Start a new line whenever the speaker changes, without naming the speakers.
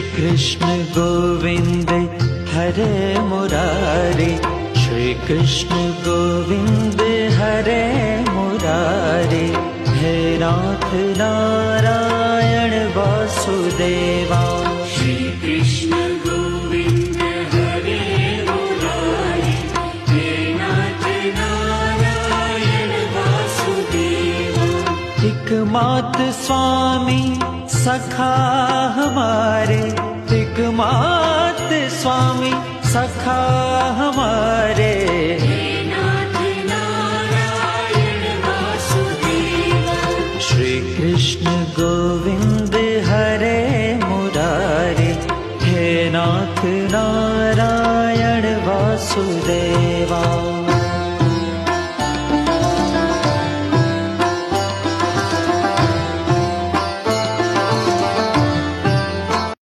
कृष्ण गोविंद हरे मुरारे, श्री कृष्ण गोविंद हरे मुरारे। हे नाथ नारायण वासुदेवा,
श्री कृष्ण गोविंद हरे मुरारे। हे नाथ नारायण वासुदेवा।
एकमात स्वामी सखा हमारे, एकमात स्वामी सखा हमारे।
हे नाथ नारायण वासुदेवा।
श्री कृष्ण गोविंद हरे मुरारे, हे नाथ नारायण वासुदेवा।